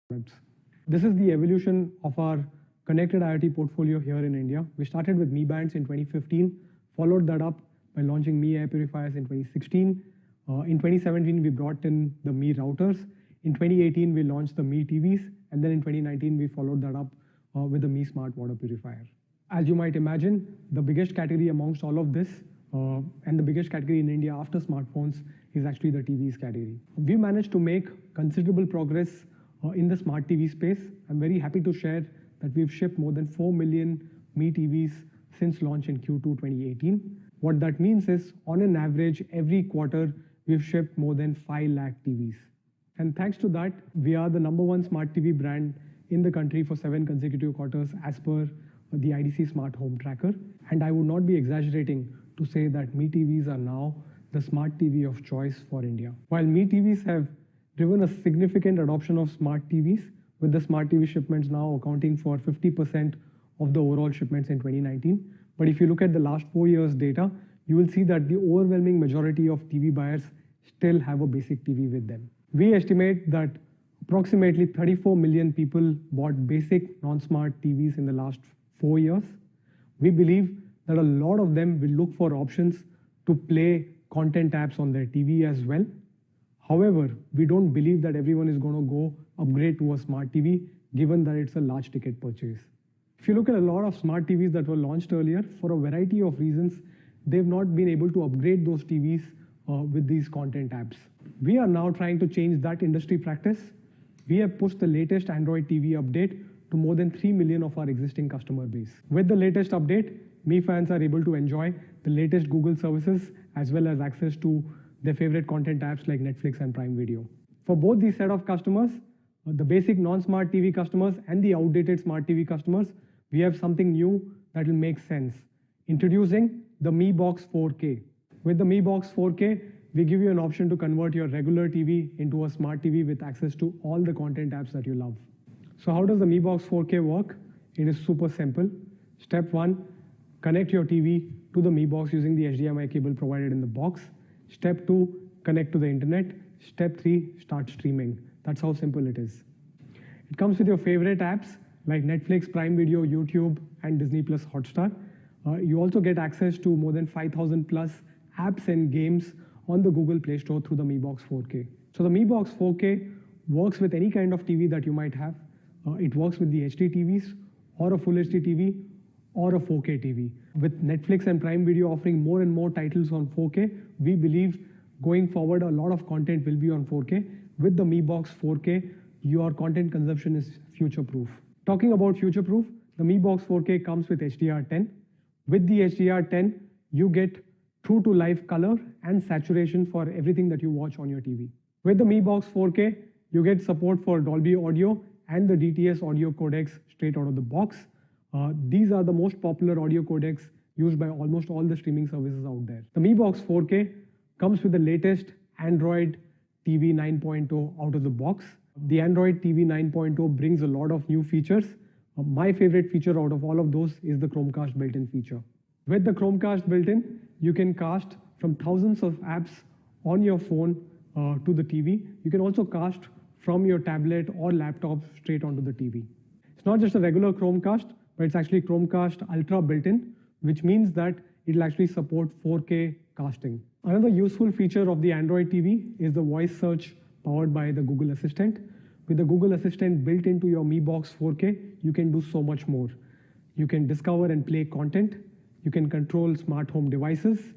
products. This is the evolution of our connected IoT portfolio here in India. We started with Mi Bands in 2015, followed that up by launching Mi Air Purifiers in 2016. In 2017, we brought in the Mi routers. In 2018, we launched the Mi TVs, and then in 2019, we followed that up with the Mi Smart Water Purifier. As you might imagine, the biggest category amongst all of this, and the biggest category in India after smartphones, is actually the TVs category. We managed to make considerable progress in the smart TV space. I'm very happy to share that we've shipped more than 4 million Mi TVs since launch in Q2 2018. What that means is, on an average, every quarter, we've shipped more than 5 lakh TVs. And thanks to that, we are the #1 smart TV brand in the country for 7 consecutive quarters as per the IDC Smart Home Tracker. And I would not be exaggerating to say that Mi TVs are now the smart TV of choice for India. While Mi TVs have driven a significant adoption of smart TVs, with the smart TV shipments now accounting for 50% of the overall shipments in 2019. But if you look at the last 4 years' data, you will see that the overwhelming majority of TV buyers still have a basic TV with them. We estimate that approximately 34 million people bought basic non-smart TVs in the last 4 years. We believe that a lot of them will look for options to play content apps on their TV as well. However, we don't believe that everyone is going to go upgrade to a smart TV, given that it's a large ticket purchase. If you look at a lot of smart TVs that were launched earlier, for a variety of reasons, they've not been able to upgrade those TVs with these content apps. We are now trying to change that industry practice. We have pushed the latest Android TV update to more than 3 million of our existing customer base. With the latest update, Mi fans are able to enjoy the latest Google services as well as access to their favorite content apps like Netflix and Prime Video. For both these set of customers, the basic non-smart TV customers and the outdated smart TV customers, we have something new that will make sense. Introducing the Mi Box 4K. With the Mi Box 4K, we give you an option to convert your regular TV into a smart TV with access to all the content apps that you love. So how does the Mi Box 4K work? It is super simple. Step 1, connect your TV to the Mi Box using the HDMI cable provided in the box. Step 2, connect to the internet. Step 3, start streaming. That's how simple it is. It comes with your favorite apps like Netflix, Prime Video, YouTube, and Disney Plus Hotstar. You also get access to more than 5,000 plus apps and games on the Google Play Store through the Mi Box 4K. So the Mi Box 4K works with any kind of TV that you might have. It works with the HD TVs or a Full HD TV or a 4K TV. With Netflix and Prime Video offering more and more titles on 4K, we believe going forward a lot of content will be on 4K. With the Mi Box 4K, your content consumption is future-proof. Talking about future-proof, the Mi Box 4K comes with HDR10. With the HDR10, you get true-to-life color and saturation for everything that you watch on your TV. With the Mi Box 4K, you get support for Dolby Audio and the DTS audio codecs straight out of the box. These are the most popular audio codecs used by almost all the streaming services out there. The Mi Box 4K comes with the latest Android TV 9.0 out of the box. The Android TV 9.0 brings a lot of new features. My favorite feature out of all of those is the Chromecast built-in feature. With the Chromecast built-in, you can cast from thousands of apps on your phone to the TV. You can also cast from your tablet or laptop straight onto the TV. It's not just a regular Chromecast, but it's actually Chromecast Ultra built-in, which means that it'll actually support 4K casting. Another useful feature of the Android TV is the voice search powered by the Google Assistant. With the Google Assistant built into your Mi Box 4K, you can do so much more. You can discover and play content, you can control smart home devices,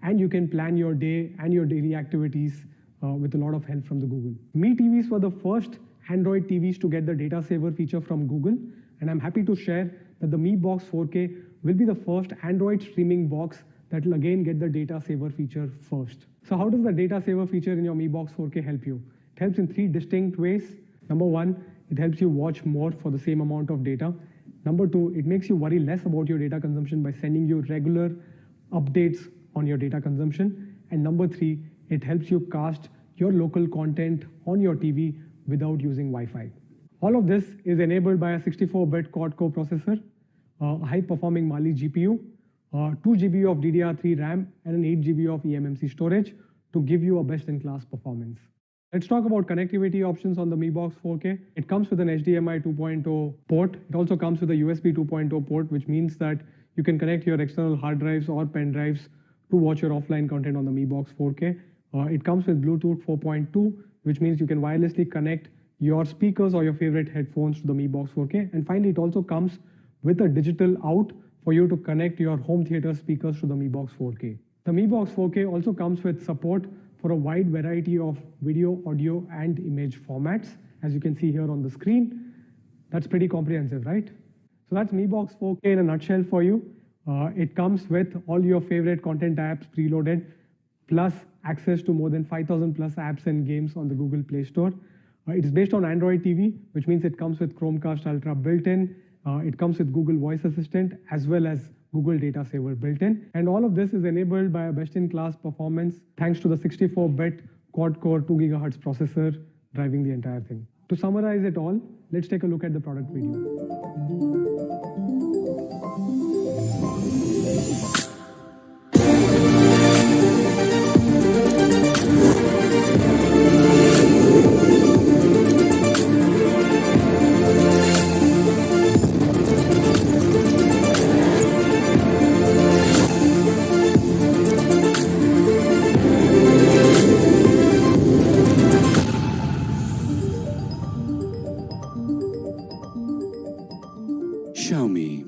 and you can plan your day and your daily activities with a lot of help from the Google. Mi TVs were the first Android TVs to get the data saver feature from Google, and I'm happy to share that the Mi Box 4K will be the first Android streaming box that will again get the data saver feature first. So how does the data saver feature in your Mi Box 4K help you? It helps in 3 distinct ways. Number 1, it helps you watch more for the same amount of data. Number 2, it makes you worry less about your data consumption by sending you regular updates on your data consumption. And number 3, it helps you cast your local content on your TV without using Wi-Fi. All of this is enabled by a 64-bit quad-core processor, a high-performing Mali GPU, 2 GB of DDR3 RAM, and an 8 GB of eMMC storage to give you a best-in-class performance. Let's talk about connectivity options on the Mi Box 4K. It comes with an HDMI 2.0 port. It also comes with a USB 2.0 port, which means that you can connect your external hard drives or pen drives to watch your offline content on the Mi Box 4K. It comes with Bluetooth 4.2, which means you can wirelessly connect your speakers or your favorite headphones to the Mi Box 4K. And finally, it also comes with a digital out for you to connect your home theater speakers to the Mi Box 4K. The Mi Box 4K also comes with support for a wide variety of video, audio, and image formats, as you can see here on the screen. That's pretty comprehensive, right? So that's Mi Box 4K in a nutshell for you. It comes with all your favorite content apps preloaded, plus access to more than 5,000 plus apps and games on the Google Play Store. It's based on Android TV, which means it comes with Chromecast Ultra built-in. It comes with Google Voice Assistant as well as Google Data Saver built-in. And all of this is enabled by a best-in-class performance thanks to the 64-bit quad-core 2 GHz processor driving the entire thing. To summarize it all, let's take a look at the product video. Show me.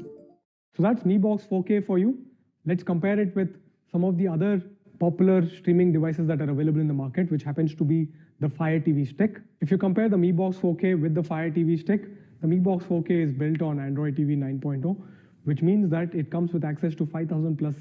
So that's Mi Box 4K for you. Let's compare it with some of the other popular streaming devices that are available in the market, which happens to be the Fire TV Stick. If you compare the Mi Box 4K with the Fire TV Stick, the Mi Box 4K is built on Android TV 9.0, which means that it comes with access to 5,000 plus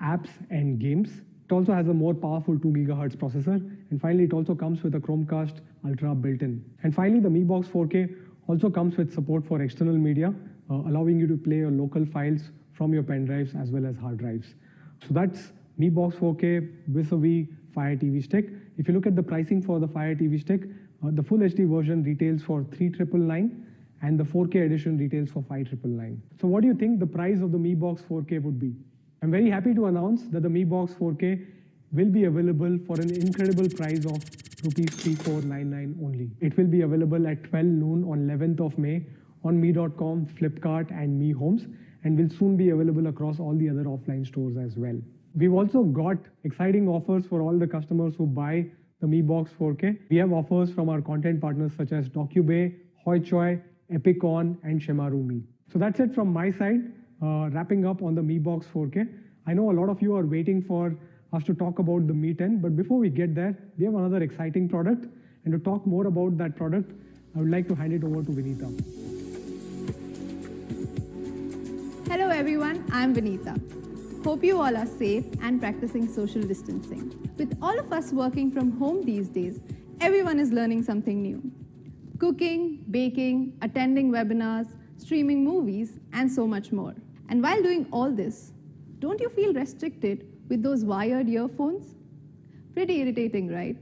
apps and games. It also has a more powerful 2 GHz processor. And finally, it also comes with a Chromecast Ultra built-in. And finally, the Mi Box 4K also comes with support for external media, allowing you to play your local files from your pen drives as well as hard drives. So that's Mi Box 4K vis-a-vis Fire TV Stick. If you look at the pricing for the Fire TV Stick, the full HD version retails for 3,999 and the 4K edition retails for 5,999. So what do you think the price of the Mi Box 4K would be? I'm very happy to announce that the Mi Box 4K will be available for an incredible price of Rs 3,499 only. It will be available at 12 noon on 11th of May on Mi.com, Flipkart, and Mi Homes, and will soon be available across all the other offline stores as well. We've also got exciting offers for all the customers who buy the Mi Box 4K. We have offers from our content partners such as DocuBay, Hoichoi, Epicon, and Shemarumi. So that's it from my side, wrapping up on the Mi Box 4K. I know a lot of you are waiting for us to talk about the Mi 10, but before we get there, we have another exciting product. And to talk more about that product, I would like to hand it over to Vinita. Hello everyone, I'm Vinita. Hope you all are safe and practicing social distancing. With all of us working from home these days, everyone is learning something new. Cooking, baking, attending webinars, streaming movies, and so much more. And while doing all this, don't you feel restricted with those wired earphones? Pretty irritating, right?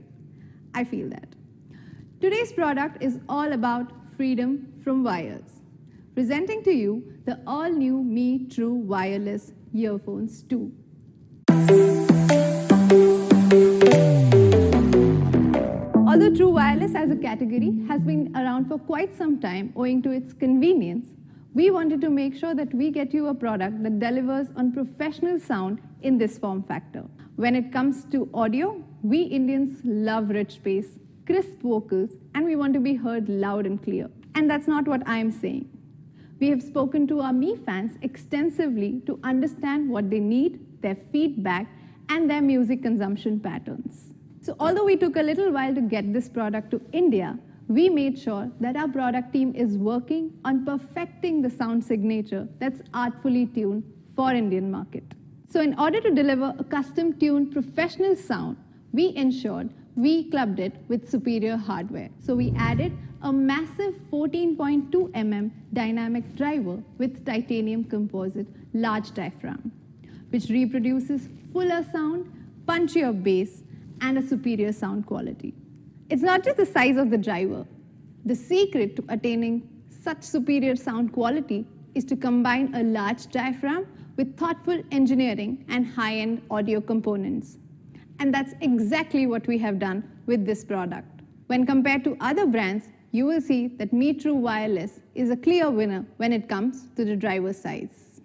I feel that. Today's product is all about freedom from wires. Presenting to you the all-new Mi True Wireless Earphones 2. Although True Wireless as a category has been around for quite some time owing to its convenience, we wanted to make sure that we get you a product that delivers on professional sound in this form factor. When it comes to audio, we Indians love rich bass, crisp vocals, and we want to be heard loud and clear. And that's not what I am saying. We have spoken to our Mi fans extensively to understand what they need, their feedback, and their music consumption patterns. So although we took a little while to get this product to India, we made sure that our product team is working on perfecting the sound signature that's artfully tuned for Indian market. So in order to deliver a custom-tuned professional sound, we ensured we clubbed it with superior hardware. So we added a massive 14.2 mm dynamic driver with titanium composite large diaphragm, which reproduces fuller sound, punchier bass, and a superior sound quality. It's not just the size of the driver. The secret to attaining such superior sound quality is to combine a large diaphragm with thoughtful engineering and high-end audio components. And that's exactly what we have done with this product. When compared to other brands, you will see that Mi True Wireless is a clear winner when it comes to the driver's size.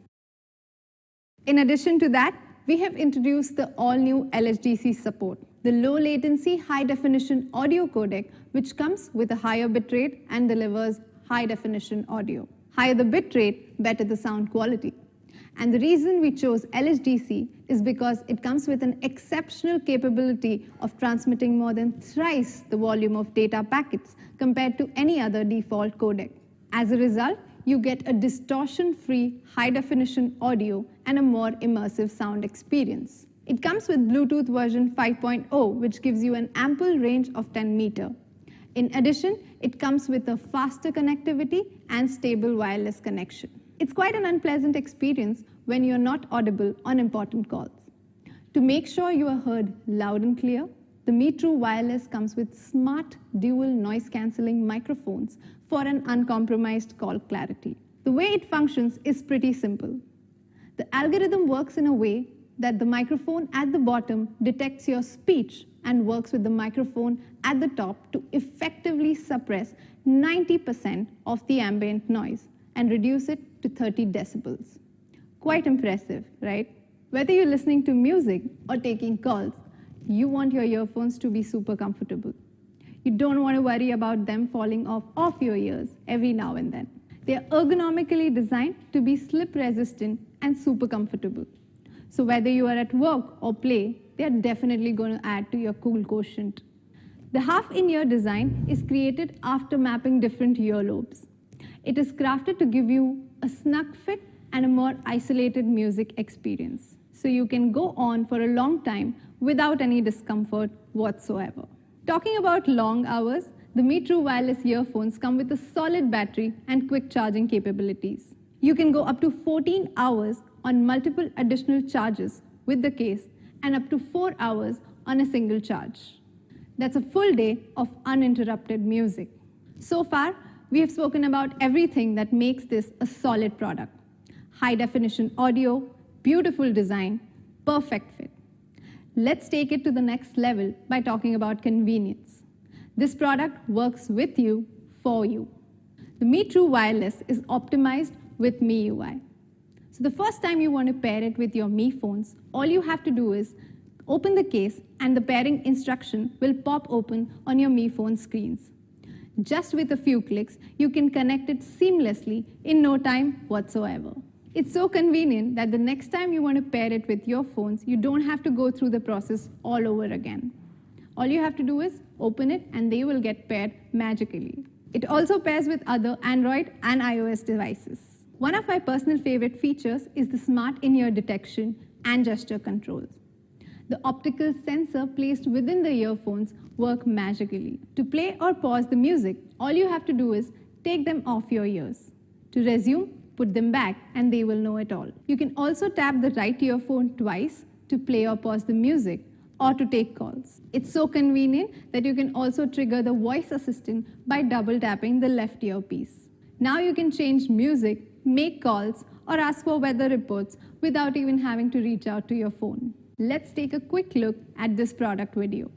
In addition to that, we have introduced the all-new LHDC support, the low-latency, high-definition audio codec, which comes with a higher bitrate and delivers high-definition audio. Higher the bitrate, better the sound quality. And the reason we chose LHDC is because it comes with an exceptional capability of transmitting more than thrice the volume of data packets compared to any other default codec. As a result, you get a distortion-free, high-definition audio and a more immersive sound experience. It comes with Bluetooth version 5.0, which gives you an ample range of 10 meters. In addition, it comes with a faster connectivity and stable wireless connection. It's quite an unpleasant experience when you're not audible on important calls. To make sure you are heard loud and clear, the Mi True Wireless comes with smart dual noise-cancelling microphones for an uncompromised call clarity. The way it functions is pretty simple. The algorithm works in a way that the microphone at the bottom detects your speech and works with the microphone at the top to effectively suppress 90% of the ambient noise and reduce it to 30 decibels. Quite impressive, right? Whether you're listening to music or taking calls, you want your earphones to be super comfortable. You don't want to worry about them falling off your ears every now and then. They are ergonomically designed to be slip resistant and super comfortable. So whether you are at work or play, they are definitely going to add to your cool quotient. The half-in-ear design is created after mapping different earlobes. It is crafted to give you a snug fit and a more isolated music experience, so you can go on for a long time without any discomfort whatsoever. Talking about long hours, the Mi True Wireless earphones come with a solid battery and quick charging capabilities. You can go up to 14 hours on multiple additional charges with the case and up to 4 hours on a single charge. That's a full day of uninterrupted music. So far, we have spoken about everything that makes this a solid product. High-definition audio, beautiful design, perfect fit. Let's take it to the next level by talking about convenience. This product works with you, for you. The Mi True Wireless is optimized with MIUI. So the first time you want to pair it with your Mi phones, all you have to do is open the case and the pairing instruction will pop open on your Mi phone screens. Just with a few clicks, you can connect it seamlessly in no time whatsoever. It's so convenient that the next time you want to pair it with your phones, you don't have to go through the process all over again. All you have to do is open it and they will get paired magically. It also pairs with other Android and iOS devices. One of my personal favorite features is the smart in-ear detection and gesture controls. The optical sensor placed within the earphones work magically. To play or pause the music, all you have to do is take them off your ears. To resume, put them back and they will know it all. You can also tap the right earphone twice to play or pause the music or to take calls. It's so convenient that you can also trigger the voice assistant by double tapping the left earpiece. Now you can change music, make calls, or ask for weather reports without even having to reach out to your phone. Let's take a quick look at this product video.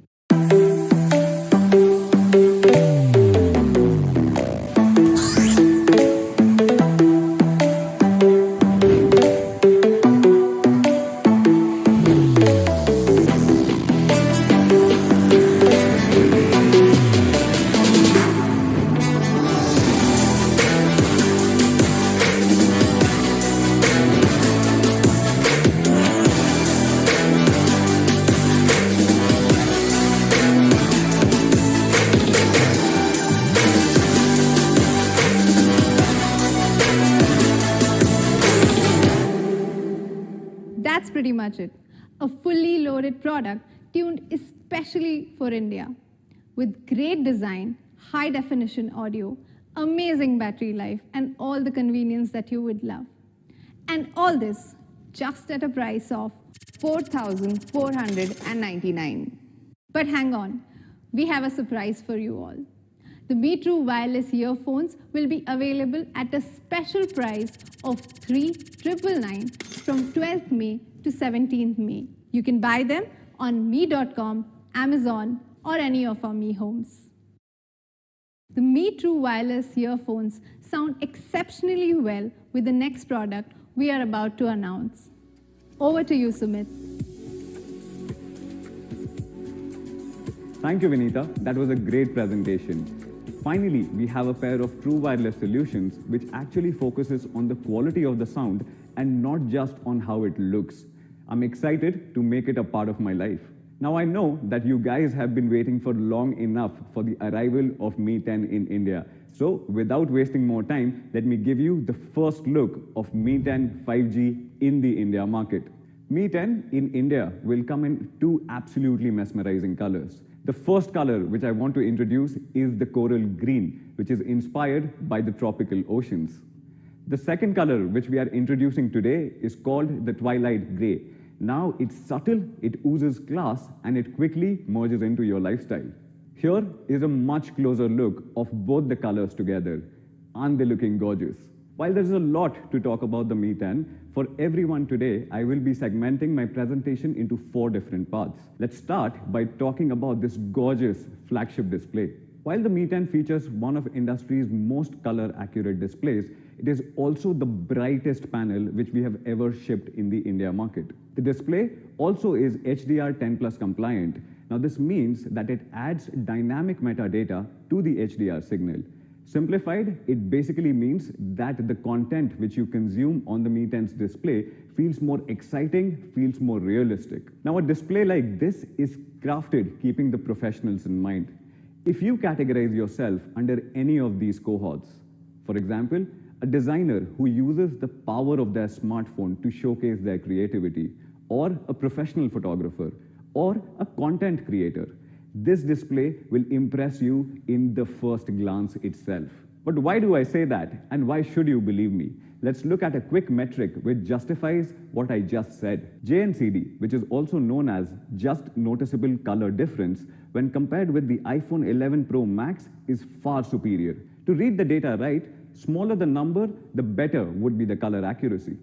That's pretty much it. A fully loaded product tuned especially for India, with great design, high definition audio, amazing battery life, and all the convenience that you would love. And all this just at a price of $4,499. But hang on, we have a surprise for you all. The Mi True Wireless earphones will be available at a special price of $3,999 from 12th May to 17th May. You can buy them on mi.com, Amazon, or any of our Mi homes. The Mi True wireless earphones sound exceptionally well with the next product we are about to announce. Over to you, Sumit. Thank you, Vinita. That was a great presentation. Finally, we have a pair of true wireless solutions which actually focuses on the quality of the sound and not just on how it looks. I'm excited to make it a part of my life. Now I know that you guys have been waiting for long enough for the arrival of Mi 10 in India. So without wasting more time, let me give you the first look of Mi 10 5G in the India market. Mi 10 in India will come in two absolutely mesmerizing colors. The first color which I want to introduce is the coral green, which is inspired by the tropical oceans. The second color which we are introducing today is called the twilight gray. Now it's subtle, it oozes class, and it quickly merges into your lifestyle. Here is a much closer look of both the colors together. Aren't they looking gorgeous? While there's a lot to talk about the Mi 10, for everyone today, I will be segmenting my presentation into 4 different parts. Let's start by talking about this gorgeous flagship display. While the Mi 10 features one of industry's most color-accurate displays, it is also the brightest panel which we have ever shipped in the India market. The display also is HDR10+ compliant. Now this means that it adds dynamic metadata to the HDR signal. Simplified, it basically means that the content which you consume on the Mi 10's display feels more exciting, feels more realistic. Now a display like this is crafted keeping the professionals in mind. If you categorize yourself under any of these cohorts, for example, a designer who uses the power of their smartphone to showcase their creativity, or a professional photographer, or a content creator, this display will impress you in the first glance itself. But why do I say that, and why should you believe me? Let's look at a quick metric which justifies what I just said. JNCD, which is also known as just noticeable color difference, when compared with the iPhone 11 Pro Max, is far superior. To read the data right, smaller the number, the better would be the color accuracy.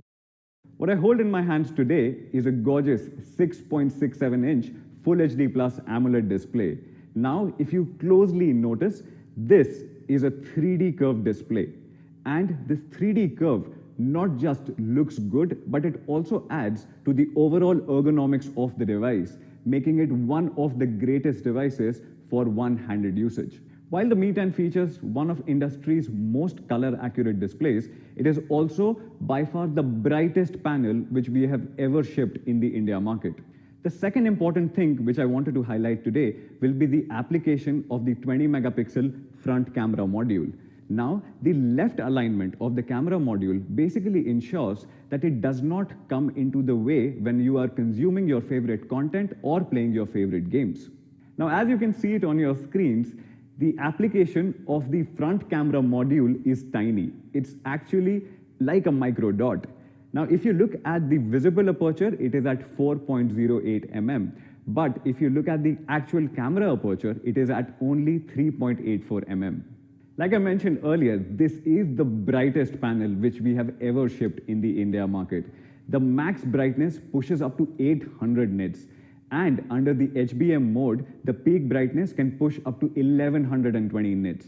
What I hold in my hands today is a gorgeous 6.67-inch Full HD Plus AMOLED display. Now, if you closely notice, this is a 3D curved display. And this 3D curve not just looks good, but it also adds to the overall ergonomics of the device, making it one of the greatest devices for one-handed usage. While the Mi 10 features one of industry's most color-accurate displays, it is also by far the brightest panel which we have ever shipped in the India market. The second important thing which I wanted to highlight today will be the application of the 20-megapixel front camera module. Now, the left alignment of the camera module basically ensures that it does not come into the way when you are consuming your favorite content or playing your favorite games. Now, as you can see it on your screens, the application of the front camera module is tiny. It's actually like a micro dot. Now, if you look at the visible aperture, it is at 4.08 mm. But if you look at the actual camera aperture, it is at only 3.84 mm. Like I mentioned earlier, this is the brightest panel which we have ever shipped in the India market. The max brightness pushes up to 800 nits. And under the HBM mode, the peak brightness can push up to 1120 nits.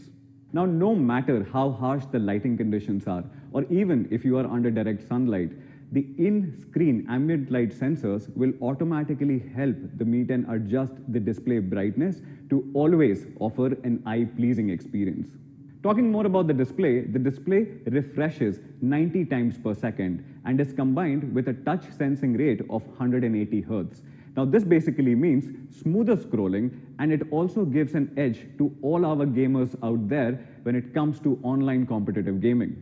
Now, no matter how harsh the lighting conditions are, or even if you are under direct sunlight, the in-screen ambient light sensors will automatically help the Mi 10 adjust the display brightness to always offer an eye-pleasing experience. Talking more about the display refreshes 90 times per second and is combined with a touch sensing rate of 180 Hz. Now, this basically means smoother scrolling, and it also gives an edge to all our gamers out there when it comes to online competitive gaming.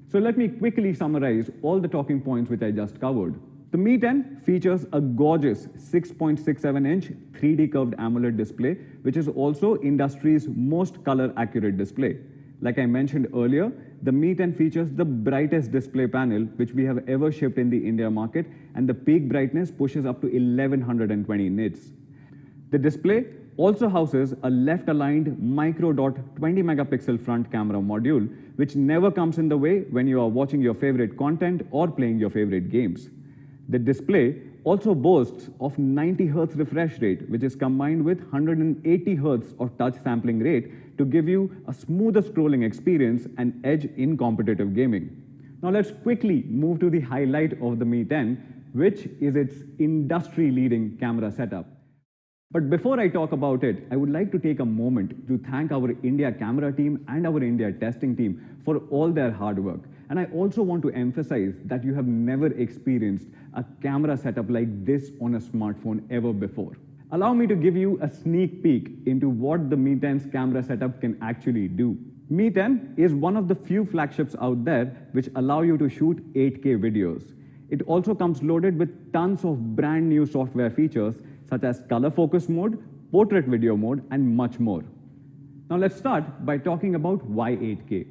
So let me quickly summarize all the talking points which I just covered. The Mi 10 features a gorgeous 6.67-inch 3D curved AMOLED display, which is also industry's most color-accurate display. Like I mentioned earlier, the Mi 10 features the brightest display panel which we have ever shipped in the India market, and the peak brightness pushes up to 1120 nits. The display also houses a left-aligned micro dot 20-megapixel front camera module, which never comes in the way when you are watching your favorite content or playing your favorite games. The display also boasts of 90 Hz refresh rate, which is combined with 180 Hz of touch sampling rate to give you a smoother scrolling experience and edge in competitive gaming. Now let's quickly move to the highlight of the Mi 10, which is its industry-leading camera setup. But before I talk about it, I would like to take a moment to thank our India camera team and our India testing team for all their hard work. And I also want to emphasize that you have never experienced a camera setup like this on a smartphone ever before. Allow me to give you a sneak peek into what the Mi 10's camera setup can actually do. Mi 10 is one of the few flagships out there which allow you to shoot 8K videos. It also comes loaded with tons of brand new software features such as color focus mode, portrait video mode, and much more. Now let's start by talking about why 8K.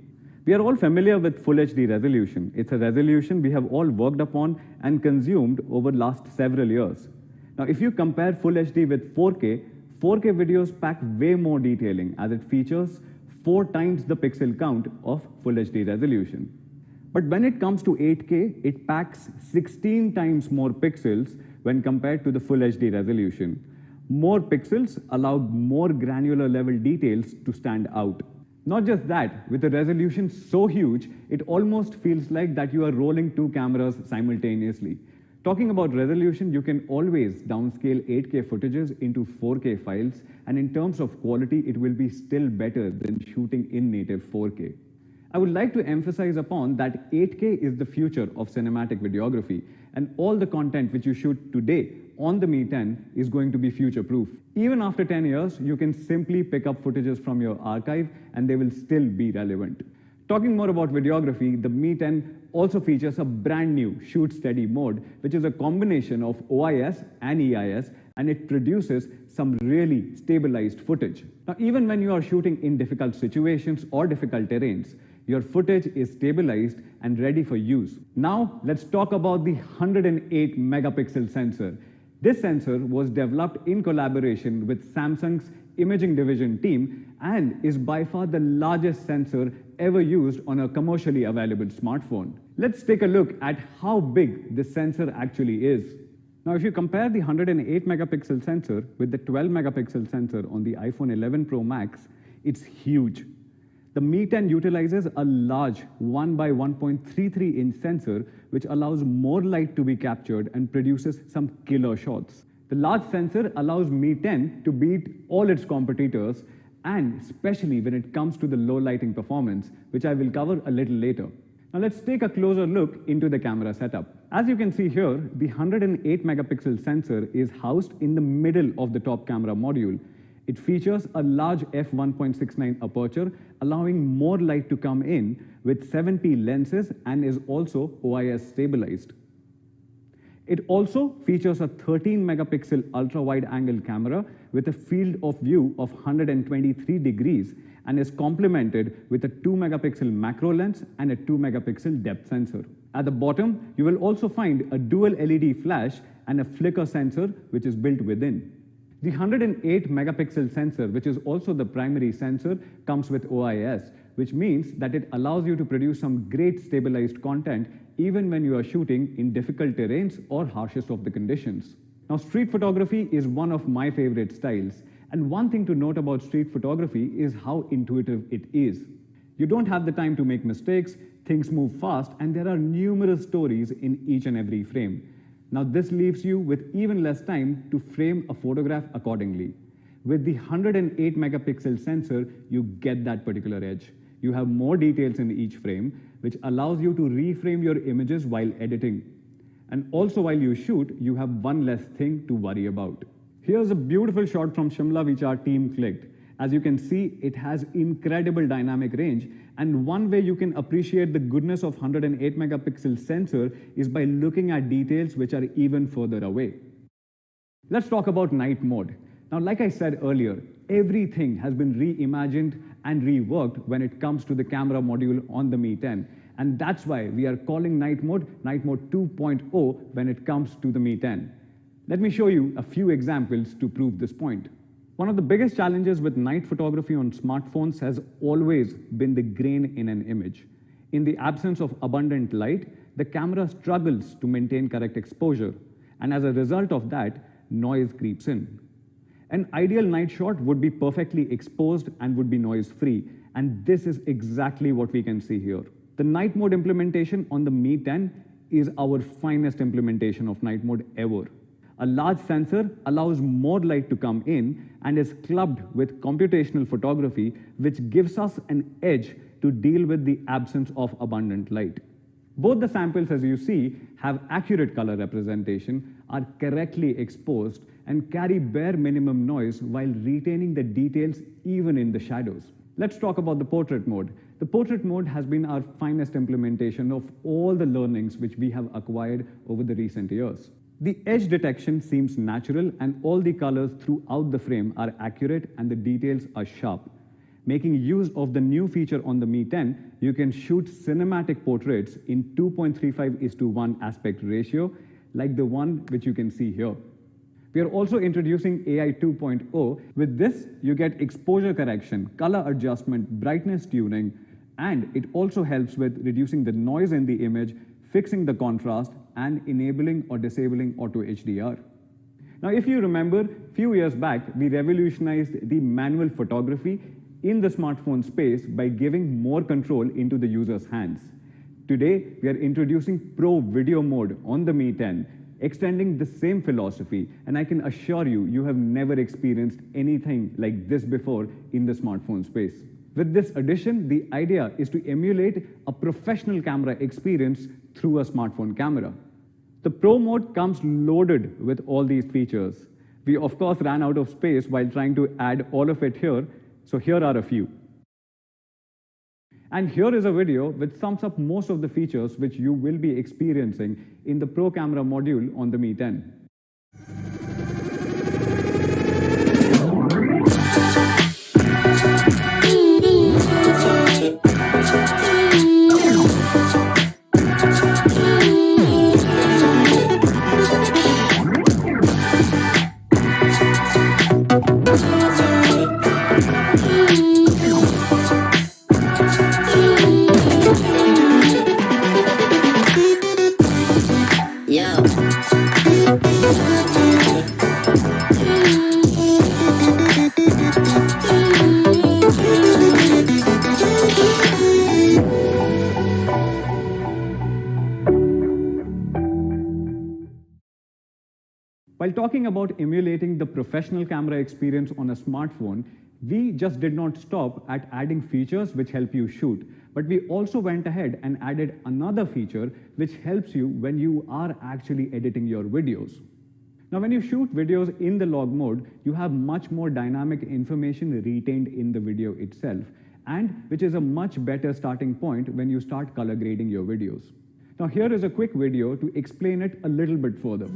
We are all familiar with Full HD resolution. It's a resolution we have all worked upon and consumed over the last several years. Now if you compare Full HD with 4K, 4K videos pack way more detailing as it features 4 times the pixel count of Full HD resolution. But when it comes to 8K, it packs 16 times more pixels when compared to the Full HD resolution. More pixels allowed more granular level details to stand out. Not just that, with a resolution so huge, it almost feels like that you are rolling 2 cameras simultaneously. Talking about resolution, you can always downscale 8K footages into 4K files, and in terms of quality, it will be still better than shooting in native 4K. I would like to emphasize upon that 8K is the future of cinematic videography, and all the content which you shoot today on the Mi 10 is going to be future-proof. Even after 10 years, you can simply pick up footages from your archive and they will still be relevant. Talking more about videography, the Mi 10 also features a brand new ShootSteady mode, which is a combination of OIS and EIS, and it produces some really stabilized footage. Now, even when you are shooting in difficult situations or difficult terrains, your footage is stabilized and ready for use. Now, let's talk about the 108 megapixel sensor. This sensor was developed in collaboration with Samsung's imaging division team and is by far the largest sensor ever used on a commercially available smartphone. Let's take a look at how big this sensor actually is. Now, if you compare the 108 megapixel sensor with the 12 megapixel sensor on the iPhone 11 Pro Max, it's huge. The Mi 10 utilizes a large 1 by 1.33 inch sensor, which allows more light to be captured and produces some killer shots. The large sensor allows Mi 10 to beat all its competitors, and especially when it comes to the low lighting performance, which I will cover a little later. Now let's take a closer look into the camera setup. As you can see here, the 108 megapixel sensor is housed in the middle of the top camera module. It features a large f1.69 aperture, allowing more light to come in with 7p lenses and is also OIS stabilized. It also features a 13 megapixel ultra-wide angle camera with a field of view of 123 degrees and is complemented with a 2 megapixel macro lens and a 2 megapixel depth sensor. At the bottom, you will also find a dual LED flash and a flicker sensor which is built within. The 108 megapixel sensor, which is also the primary sensor, comes with OIS, which means that it allows you to produce some great stabilized content even when you are shooting in difficult terrains or harshest of the conditions. Now, street photography is one of my favorite styles, and one thing to note about street photography is how intuitive it is. You don't have the time to make mistakes, things move fast, and there are numerous stories in each and every frame. Now, this leaves you with even less time to frame a photograph accordingly. With the 108 megapixel sensor, you get that particular edge. You have more details in each frame, which allows you to reframe your images while editing. And also while you shoot, you have one less thing to worry about. Here's a beautiful shot from Shimla which our team clicked. As you can see, it has incredible dynamic range, and one way you can appreciate the goodness of 108 megapixel sensor is by looking at details which are even further away. Let's talk about night mode. Now, like I said earlier, everything has been reimagined and reworked when it comes to the camera module on the Mi 10. And that's why we are calling night mode 2.0 when it comes to the Mi 10. Let me show you a few examples to prove this point. One of the biggest challenges with night photography on smartphones has always been the grain in an image. In the absence of abundant light, the camera struggles to maintain correct exposure. And as a result of that, noise creeps in. An ideal night shot would be perfectly exposed and would be noise-free, and this is exactly what we can see here. The night mode implementation on the Mi 10 is our finest implementation of night mode ever. A large sensor allows more light to come in and is clubbed with computational photography, which gives us an edge to deal with the absence of abundant light. Both the samples, as you see, have accurate color representation, are correctly exposed, and carry bare minimum noise while retaining the details even in the shadows. Let's talk about the portrait mode. The portrait mode has been our finest implementation of all the learnings which we have acquired over the recent years. The edge detection seems natural, and all the colors throughout the frame are accurate and the details are sharp. Making use of the new feature on the Mi 10, you can shoot cinematic portraits in 2.35:1 aspect ratio, like the one which you can see here. We are also introducing AI 2.0. With this, you get exposure correction, color adjustment, brightness tuning, and it also helps with reducing the noise in the image, fixing the contrast, and enabling or disabling auto HDR. Now, if you remember, a few years back, we revolutionized the manual photography in the smartphone space by giving more control into the user's hands. Today, we are introducing Pro Video Mode on the Mi 10, extending the same philosophy, and I can assure you, you have never experienced anything like this before in the smartphone space. With this addition, the idea is to emulate a professional camera experience through a smartphone camera. The Pro mode comes loaded with all these features. We, of course, ran out of space while trying to add all of it here, so here are a few. And here is a video which sums up most of the features which you will be experiencing in the Pro camera module on the Mi 10. While talking about emulating the professional camera experience on a smartphone, we just did not stop at adding features which help you shoot, but we also went ahead and added another feature which helps you when you are actually editing your videos. Now, when you shoot videos in the log mode, you have much more dynamic information retained in the video itself, and which is a much better starting point when you start color grading your videos. Now, here is a quick video to explain it a little bit further.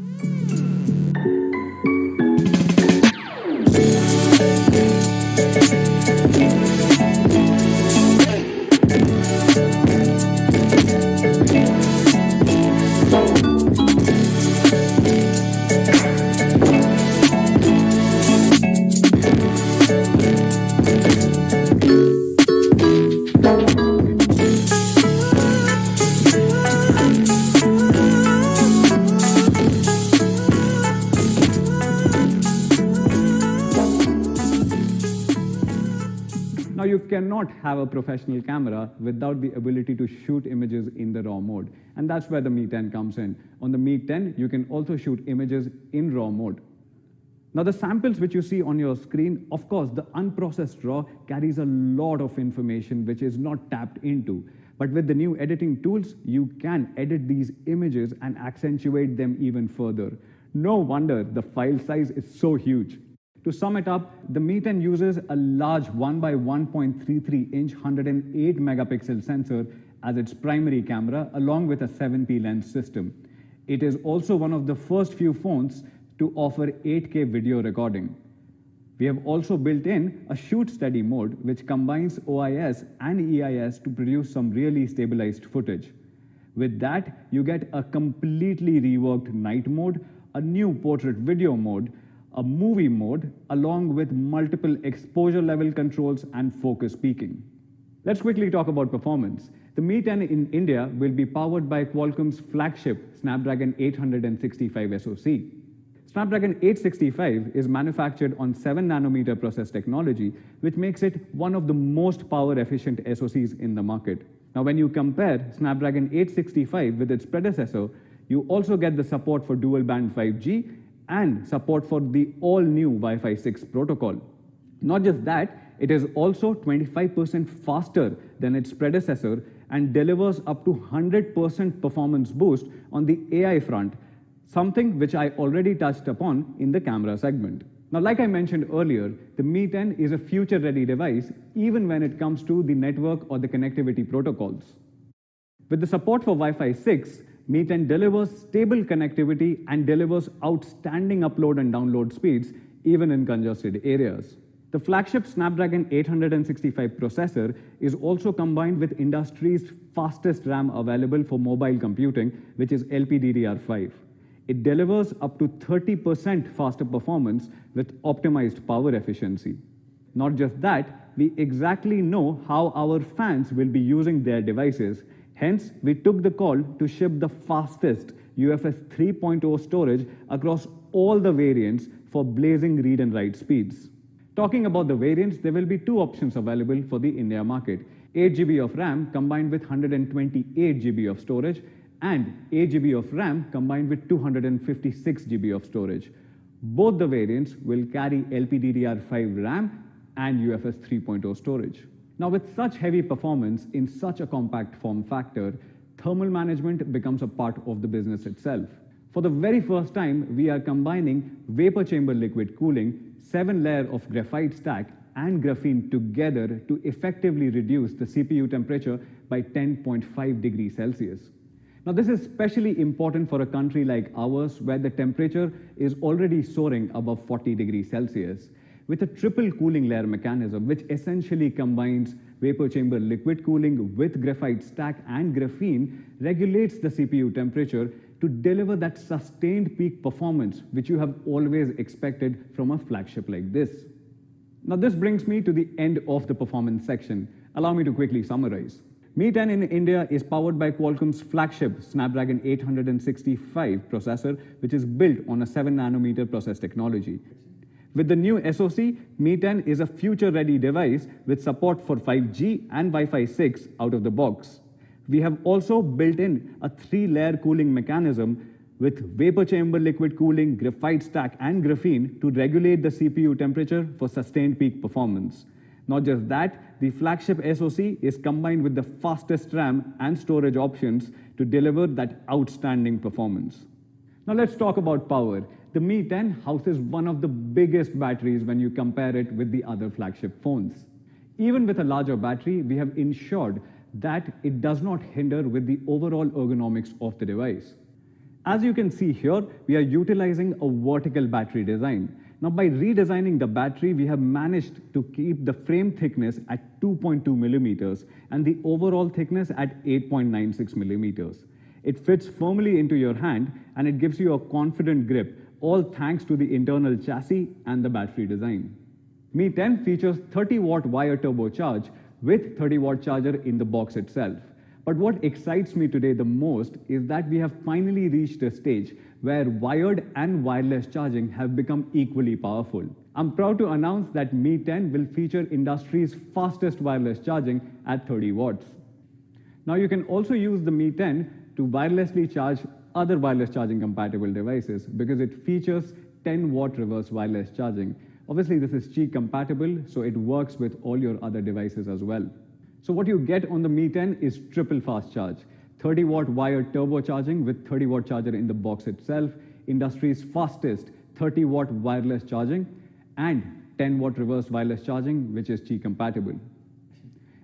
Now, you cannot have a professional camera without the ability to shoot images in the RAW mode, and that's where the Mi 10 comes in. On the Mi 10, you can also shoot images in RAW mode. Now, the samples which you see on your screen, of course, the unprocessed RAW carries a lot of information which is not tapped into. But with the new editing tools, you can edit these images and accentuate them even further. No wonder the file size is so huge. To sum it up, the Mi 10 uses a large 1x1.33-inch 108 megapixel sensor as its primary camera, along with a 7P lens system. It is also one of the first few phones to offer 8K video recording. We have also built in a ShootSteady mode, which combines OIS and EIS to produce some really stabilized footage. With that, you get a completely reworked night mode, a new portrait video mode, a movie mode, along with multiple exposure level controls and focus peaking. Let's quickly talk about performance. The Mi 10 in India will be powered by Qualcomm's flagship Snapdragon 865 SoC. Snapdragon 865 is manufactured on 7nm process technology, which makes it one of the most power-efficient SoCs in the market. Now, when you compare Snapdragon 865 with its predecessor, you also get the support for dual-band 5G and support for the all-new Wi-Fi 6 protocol. Not just that, it is also 25% faster than its predecessor and delivers up to 100% performance boost on the AI front, something which I already touched upon in the camera segment. Now, like I mentioned earlier, the Mi 10 is a future-ready device even when it comes to the network or the connectivity protocols. With the support for Wi-Fi 6, Mi 10 delivers stable connectivity and delivers outstanding upload and download speeds even in congested areas. The flagship Snapdragon 865 processor is also combined with industry's fastest RAM available for mobile computing, which is LPDDR5. It delivers up to 30% faster performance with optimized power efficiency. Not just that, we exactly know how our fans will be using their devices. Hence, we took the call to ship the fastest UFS 3.0 storage across all the variants for blazing read and write speeds. Talking about the variants, there will be two options available for the India market: 8 GB of RAM combined with 128 GB of storage, and 8 GB of RAM combined with 256 GB of storage. Both the variants will carry LPDDR5 RAM and UFS 3.0 storage. Now, with such heavy performance in such a compact form factor, thermal management becomes a part of the business itself. For the very first time, we are combining vapor chamber liquid cooling, 7-layer of graphite stack, and graphene together to effectively reduce the CPU temperature by 10.5 degrees Celsius. Now, this is especially important for a country like ours, where the temperature is already soaring above 40 degrees Celsius. With a triple cooling layer mechanism, which essentially combines vapor chamber liquid cooling with graphite stack and graphene, regulates the CPU temperature to deliver that sustained peak performance which you have always expected from a flagship like this. Now, this brings me to the end of the performance section. Allow me to quickly summarize. Mi 10 in India is powered by Qualcomm's flagship Snapdragon 865 processor, which is built on a 7nm process technology. With the new SoC, Mi 10 is a future-ready device with support for 5G and Wi-Fi 6 out of the box. We have also built in a 3-layer cooling mechanism with vapor chamber liquid cooling, graphite stack, and graphene to regulate the CPU temperature for sustained peak performance. Not just that, the flagship SoC is combined with the fastest RAM and storage options to deliver that outstanding performance. Now, let's talk about power. The Mi 10 houses one of the biggest batteries when you compare it with the other flagship phones. Even with a larger battery, we have ensured that it does not hinder with the overall ergonomics of the device. As you can see here, we are utilizing a vertical battery design. Now, by redesigning the battery, we have managed to keep the frame thickness at 2.2 millimeters and the overall thickness at 8.96 millimeters. It fits firmly into your hand and it gives you a confident grip, all thanks to the internal chassis and the battery design. Mi 10 features 30-watt wire turbocharge with 30-watt charger in the box itself. But what excites me today the most is that we have finally reached a stage where wired and wireless charging have become equally powerful. I'm proud to announce that Mi 10 will feature industry's fastest wireless charging at 30 watts. Now, you can also use the Mi 10 to wirelessly charge other wireless charging compatible devices because it features 10-watt reverse wireless charging. Obviously, this is Qi compatible, so it works with all your other devices as well. So what you get on the Mi 10 is triple fast charge, 30-watt wired turbocharging with 30-watt charger in the box itself, industry's fastest 30-watt wireless charging, and 10-watt reverse wireless charging, which is Qi compatible.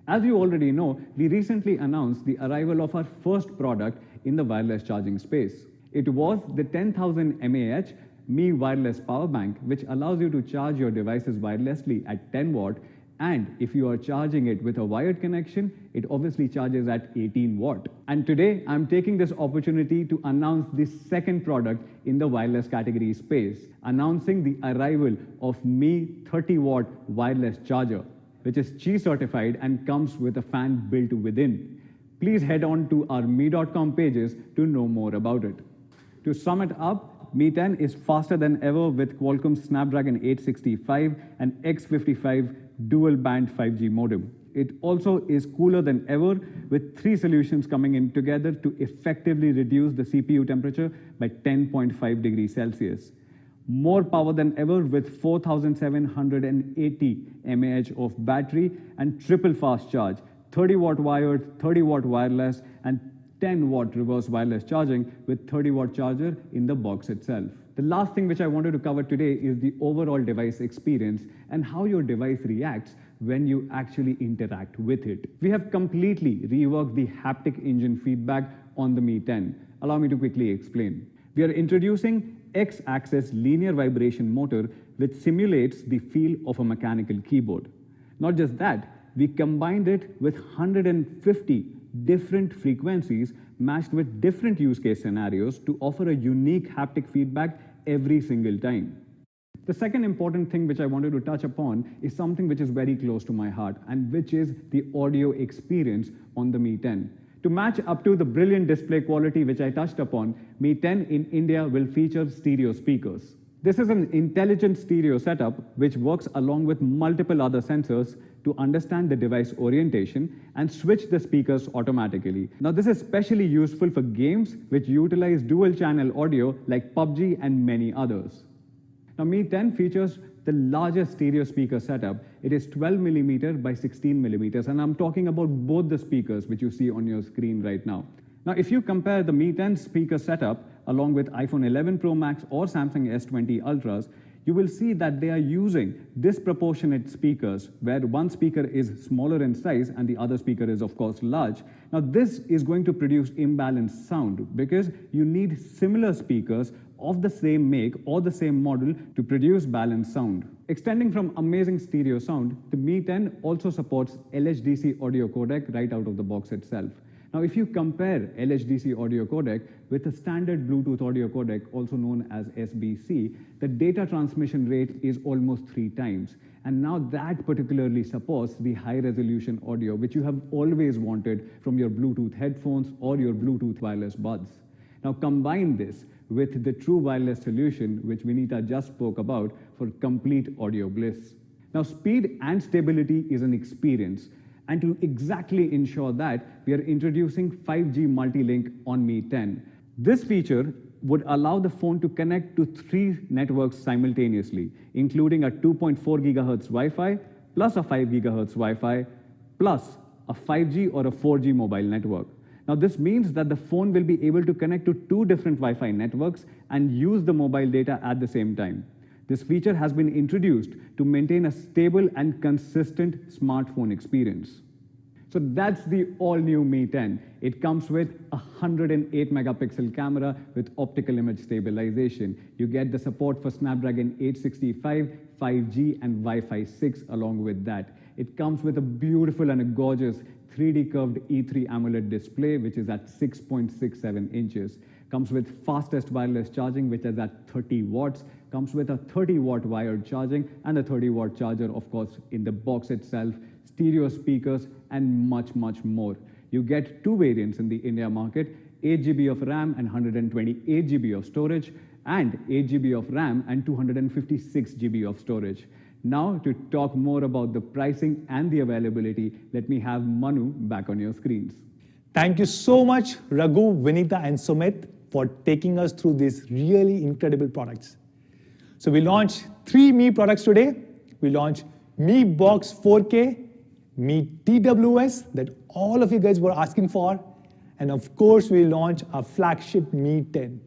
As you already know, we recently announced the arrival of our first product in the wireless charging space. It was the 10,000 mAh Mi wireless power bank, which allows you to charge your devices wirelessly at 10 watt, and if you are charging it with a wired connection, it obviously charges at 18 watt. And today, I'm taking this opportunity to announce the second product in the wireless category space, announcing the arrival of Mi 30-watt wireless charger, which is Qi certified and comes with a fan built within. Please head on to our me.com pages to know more about it. To sum it up, Mi 10 is faster than ever with Qualcomm Snapdragon 865 and X55 dual-band 5G modem. It also is cooler than ever with 3 solutions coming in together to effectively reduce the CPU temperature by 10.5 degrees Celsius. More power than ever with 4,780 mAh of battery and triple fast charge, 30-watt wired, 30-watt wireless, and 10-watt reverse wireless charging with 30-watt charger in the box itself. The last thing which I wanted to cover today is the overall device experience and how your device reacts when you actually interact with it. We have completely reworked the haptic engine feedback on the Mi 10. Allow me to quickly explain. We are introducing X-axis linear vibration motor which simulates the feel of a mechanical keyboard. Not just that, we combined it with 150 different frequencies matched with different use case scenarios to offer a unique haptic feedback every single time. The second important thing which I wanted to touch upon is something which is very close to my heart and which is the audio experience on the Mi 10. To match up to the brilliant display quality which I touched upon, Mi 10 in India will feature stereo speakers. This is an intelligent stereo setup which works along with multiple other sensors to understand the device orientation and switch the speakers automatically. Now this is especially useful for games which utilize dual channel audio like PUBG and many others. Now Mi 10 features the largest stereo speaker setup. It is 12mm by 16mm, and I'm talking about both the speakers which you see on your screen right now. Now if you compare the Mi 10 speaker setup along with iPhone 11 Pro Max or Samsung S20 Ultras, you will see that they are using disproportionate speakers where one speaker is smaller in size and the other speaker is of course large. Now this is going to produce imbalanced sound because you need similar speakers of the same make or the same model to produce balanced sound. Extending from amazing stereo sound, the Mi 10 also supports LHDC audio codec right out of the box itself. Now, if you compare LHDC audio codec with a standard Bluetooth audio codec, also known as SBC, the data transmission rate is almost 3 times. And now that particularly supports the high-resolution audio, which you have always wanted from your Bluetooth headphones or your Bluetooth wireless buds. Now, combine this with the true wireless solution, which Vinita just spoke about, for complete audio bliss. Now, speed and stability is an experience. And to exactly ensure that, we are introducing 5G multi-link on Mi 10. This feature would allow the phone to connect to 3 networks simultaneously, including a 2.4 GHz Wi-Fi, plus a 5 GHz Wi-Fi, plus a 5G or a 4G mobile network. Now this means that the phone will be able to connect to 2 different Wi-Fi networks and use the mobile data at the same time. This feature has been introduced to maintain a stable and consistent smartphone experience. So that's the all-new Mi 10. It comes with a 108 megapixel camera with optical image stabilization. You get the support for Snapdragon 865, 5G and Wi-Fi 6 along with that. It comes with a beautiful and a gorgeous 3D curved E3 AMOLED display which is at 6.67 inches. Comes with fastest wireless charging which is at 30 watts. Comes with a 30-watt wired charging and a 30-watt charger, of course, in the box itself, stereo speakers, and much, much more. You get 2 variants in the India market, 8 GB of RAM and 128 GB of storage, and 8 GB of RAM and 256 GB of storage. Now, to talk more about the pricing and the availability, let me have Manu back on your screens. Thank you so much, Raghu, Vinita, and Sumit for taking us through these really incredible products. So we launched 3 Mi products today. We launched Mi Box 4K, Mi TWS that all of you guys were asking for, and of course we launched our flagship Mi 10.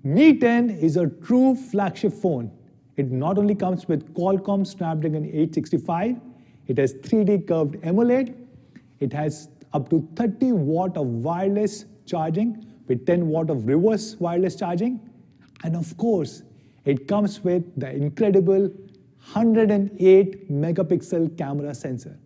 Mi 10 is a true flagship phone. It not only comes with Qualcomm Snapdragon 865, it has 3D curved AMOLED, it has up to 30 watt of wireless charging with 10 watt of reverse wireless charging, and of course it comes with the incredible 108 megapixel camera sensor.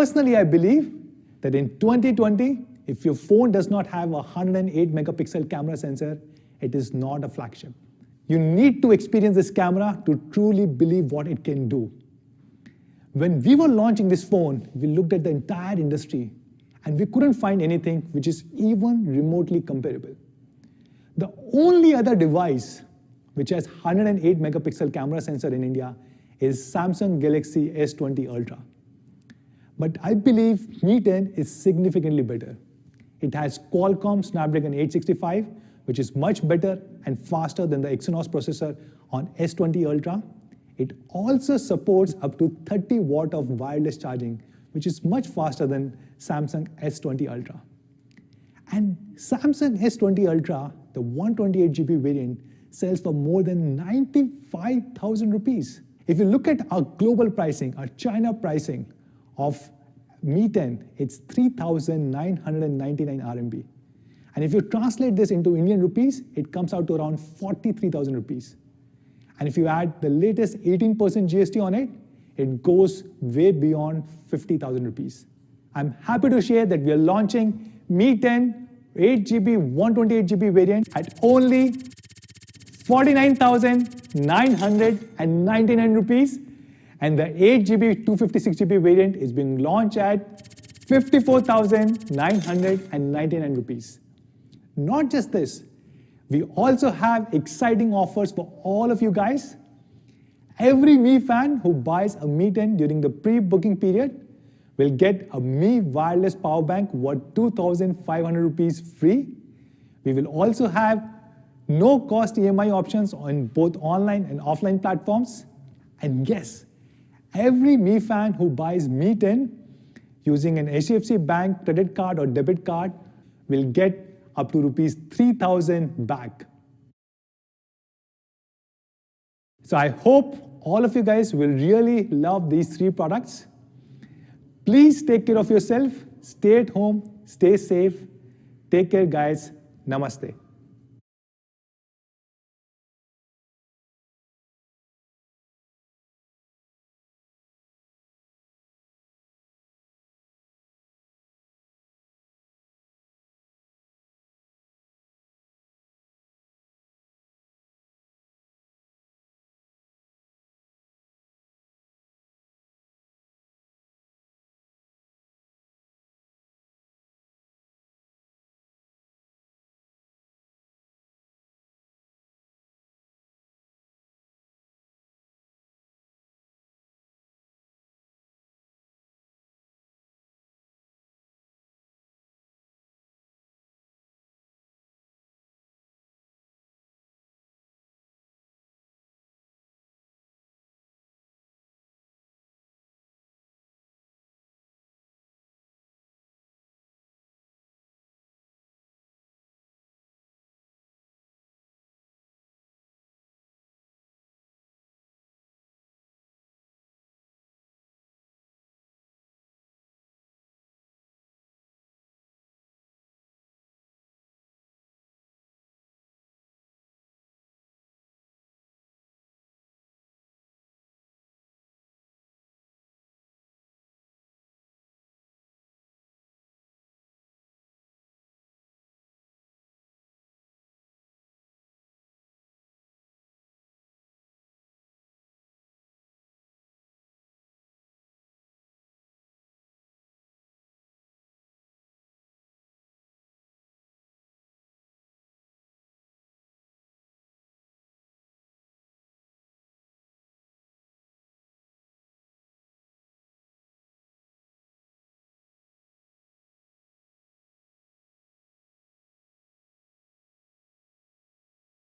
Personally, I believe that in 2020, if your phone does not have a 108 megapixel camera sensor, it is not a flagship. You need to experience this camera to truly believe what it can do. When we were launching this phone, we looked at the entire industry and we couldn't find anything which is even remotely comparable. The only other device which has 108 megapixel camera sensor in India is Samsung Galaxy S20 Ultra. But I believe Mi 10 is significantly better. It has Qualcomm Snapdragon 865, which is much better and faster than the Exynos processor on S20 Ultra. It also supports up to 30 watt of wireless charging, which is much faster than Samsung S20 Ultra. And Samsung S20 Ultra, the 128GB variant, sells for more than 95,000 rupees. If you look at our global pricing, our China pricing of Mi 10, it's 3,999 RMB. And if you translate this into Indian rupees, it comes out to around 43,000 rupees. And if you add the latest 18% GST on it, it goes way beyond 50,000 rupees. I'm happy to share that we are launching Mi 10 8GB, 128GB variant at only 49,999 rupees. And the 8GB, 256GB variant is being launched at 54,999 rupees. Not just this, we also have exciting offers for all of you guys. Every Mi fan who buys a Mi 10 during the pre-booking period will get a Mi wireless power bank worth 2,500 rupees free. We will also have no-cost EMI options on both online and offline platforms. And yes, every Mi fan who buys Mi 10 using an HDFC Bank credit card or debit card will get up to rupees 3,000 back. So I hope all of you guys will really love these three products. Please take care of yourself, stay at home, stay safe. Take care, guys. Namaste.